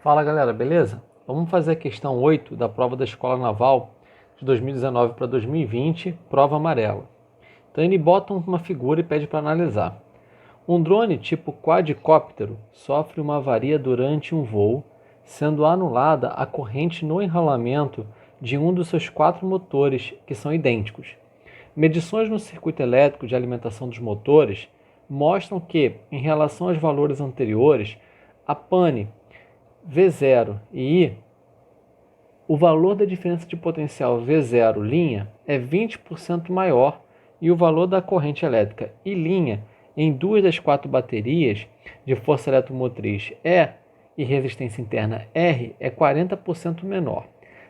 Fala galera, beleza? Vamos fazer a questão 8 da prova da Escola Naval de 2019 para 2020, prova amarela. Então ele bota uma figura e pede para analisar. Um drone tipo quadricóptero sofre uma avaria durante um voo, sendo anulada a corrente no enrolamento de um dos seus 4 motores, que são idênticos. Medições no circuito elétrico de alimentação dos motores mostram que, em relação aos valores anteriores, a pane V0 e I, o valor da diferença de potencial V0' é 20% maior e o valor da corrente elétrica I' em duas das 4 baterias de força eletromotriz E e resistência interna R é 40% menor.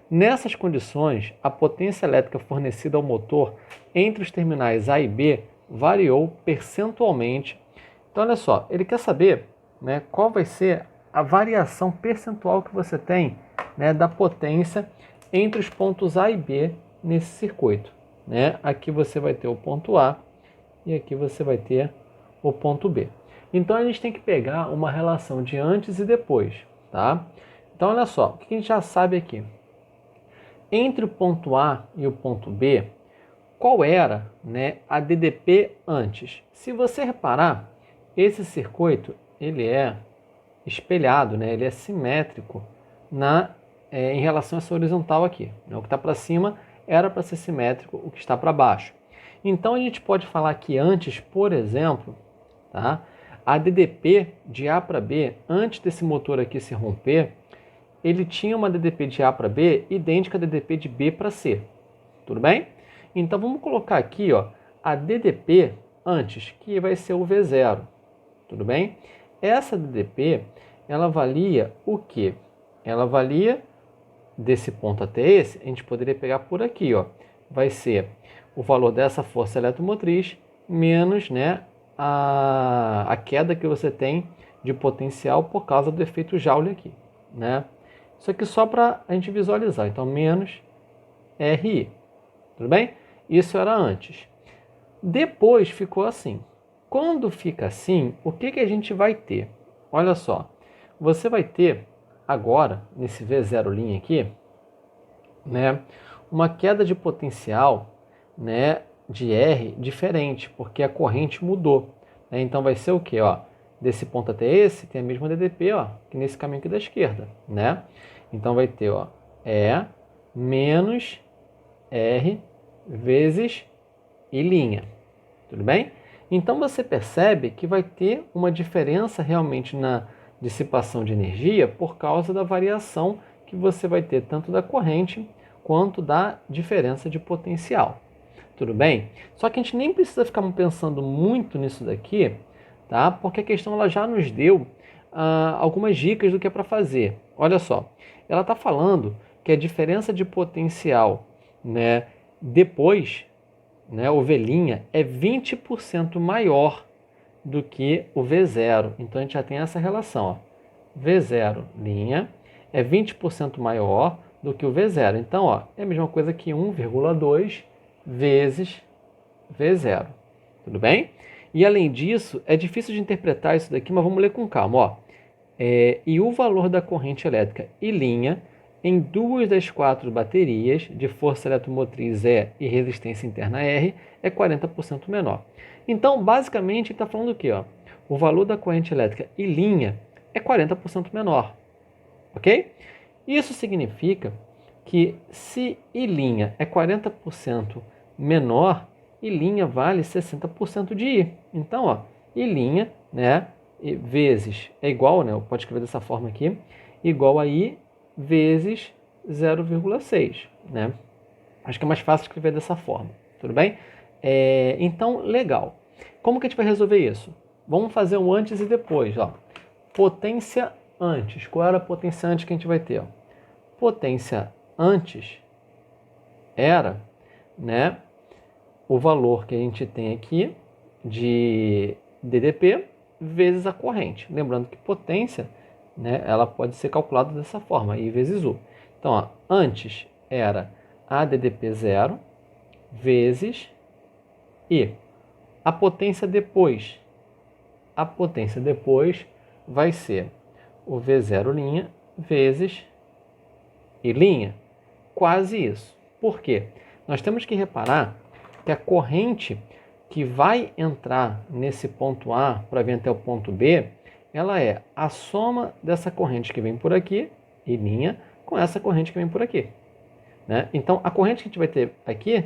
Nessas condições, a potência elétrica fornecida ao motor entre os terminais A e B variou percentualmente. Então, olha só, ele quer saber, né, qual vai ser a variação percentual que você tem, né, da potência entre os pontos A e B nesse circuito. Né? Aqui você vai ter o ponto A e aqui você vai ter o ponto B. Então a gente tem que pegar uma relação de antes e depois. Tá? Então olha só, o que a gente já sabe aqui? Entre o ponto A e o ponto B, qual era, né, a DDP antes? Se você reparar, esse circuito ele é espelhado, né? Ele é simétrico em relação a essa horizontal aqui. Né? O que está para cima era para ser simétrico, o que está para baixo. Então a gente pode falar que antes, por exemplo, tá? A DDP de A para B, antes desse motor aqui se romper, ele tinha uma DDP de A para B idêntica à DDP de B para C. Tudo bem? Então vamos colocar aqui, ó, a DDP antes, que vai ser o V0. Tudo bem? Essa DDP, ela valia o quê? Ela valia desse ponto até esse, a gente poderia pegar por aqui, ó. Vai ser o valor dessa força eletromotriz menos, né, a queda que você tem de potencial por causa do efeito Joule aqui, né? Isso aqui só para a gente visualizar. Então, menos RI. Tudo bem? Isso era antes. Depois ficou assim. Quando fica assim, o que a gente vai ter? Olha só, você vai ter agora, nesse V0' aqui, né, uma queda de potencial, né, de R diferente, porque a corrente mudou. Né? Então vai ser o que? Desse ponto até esse, tem a mesma DDP, ó, que nesse caminho aqui da esquerda. Né? Então vai ter, ó, E menos R vezes I'. Tudo bem? Então você percebe que vai ter uma diferença realmente na dissipação de energia por causa da variação que você vai ter tanto da corrente quanto da diferença de potencial. Tudo bem? Só que a gente nem precisa ficar pensando muito nisso daqui, tá? Porque a questão ela já nos deu algumas dicas do que é para fazer. Olha só, ela está falando que a diferença de potencial, né, depois, né, ovelhinha, é 20% maior do que o V0. Então a gente já tem essa relação. Ó. V0' é 20% maior do que o V0. Então ó, é a mesma coisa que 1,2 vezes V0. Tudo bem? E além disso, é difícil de interpretar isso daqui, mas vamos ler com calma. Ó. E o valor da corrente elétrica I' em duas das 4 baterias de força eletromotriz E e resistência interna R é 40% menor. Então, basicamente, ele está falando o quê? Ó? O valor da corrente elétrica I' é 40% menor. Ok? Isso significa que se I' é 40% menor, I' vale 60% de I. Então, ó, I', né, vezes, é igual, né, pode escrever dessa forma aqui, igual a I vezes 0,6, né? Acho que é mais fácil escrever dessa forma, tudo bem? Então, legal. Como que a gente vai resolver isso? Vamos fazer um antes e depois, ó. Potência antes. Qual era a potência antes que a gente vai ter? Ó? Potência antes era, né, o valor que a gente tem aqui de DDP vezes a corrente. Lembrando que potência, né, ela pode ser calculada dessa forma, I vezes U. Então, ó, antes era a DDP 0 vezes I. A potência depois vai ser o V0' vezes I'. Quase isso. Por quê? Nós temos que reparar que a corrente que vai entrar nesse ponto A para vir até o ponto B, ela é a soma dessa corrente que vem por aqui, I', com essa corrente que vem por aqui. Né? Então, a corrente que a gente vai ter aqui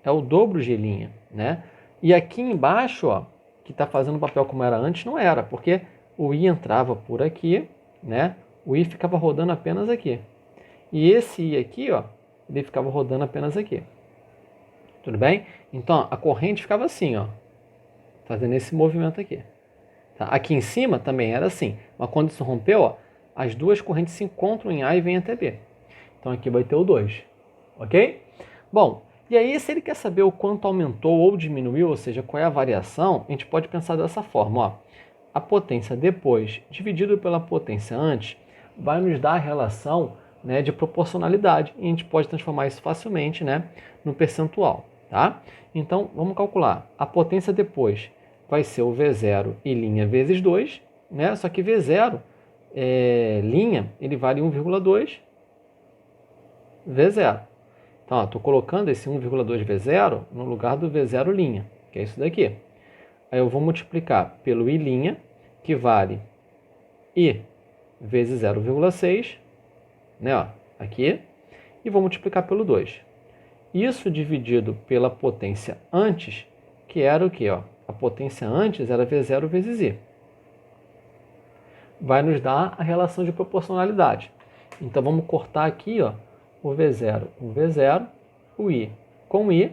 é o dobro de I'. Né? E aqui embaixo, ó, que está fazendo o papel como era antes, não era, porque o I entrava por aqui, né? O I ficava rodando apenas aqui. E esse I aqui, ó, ele ficava rodando apenas aqui. Tudo bem? Então, a corrente ficava assim, ó, fazendo esse movimento aqui. Tá? Aqui em cima também era assim, mas quando isso rompeu, ó, as duas correntes se encontram em A e vêm até B. Então, aqui vai ter o 2, ok? Bom, e aí se ele quer saber o quanto aumentou ou diminuiu, ou seja, qual é a variação, a gente pode pensar dessa forma, ó. A potência depois dividido pela potência antes vai nos dar a relação, né, de proporcionalidade, e a gente pode transformar isso facilmente, né, no percentual. Tá? Então, vamos calcular. A potência depois vai ser o V0 I' vezes 2, né? Só que V0, linha, ele vale 1,2 V0. Então, estou colocando esse 1,2 V0 no lugar do V0', que é isso daqui. Aí eu vou multiplicar pelo I', que vale I vezes 0,6, né? Ó, aqui, e vou multiplicar pelo 2. Isso dividido pela potência antes, que era o quê? Ó? A potência antes era V0 vezes I. Vai nos dar a relação de proporcionalidade. Então, vamos cortar aqui, ó, o V0 com V0, o I com I,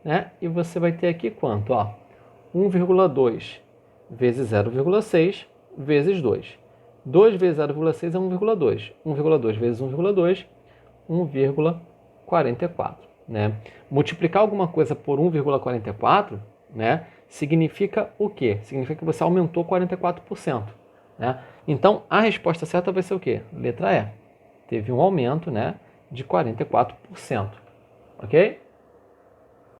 né? E você vai ter aqui quanto? 1,2 vezes 0,6 vezes 2. 2 vezes 0,6 é 1,2. 1,2 vezes 1,2, 1,44. Né? Multiplicar alguma coisa por 1,44, né, significa o quê? Significa que você aumentou 44%. Né? Então, a resposta certa vai ser o quê? Letra E. Teve um aumento, né, de 44%. Ok?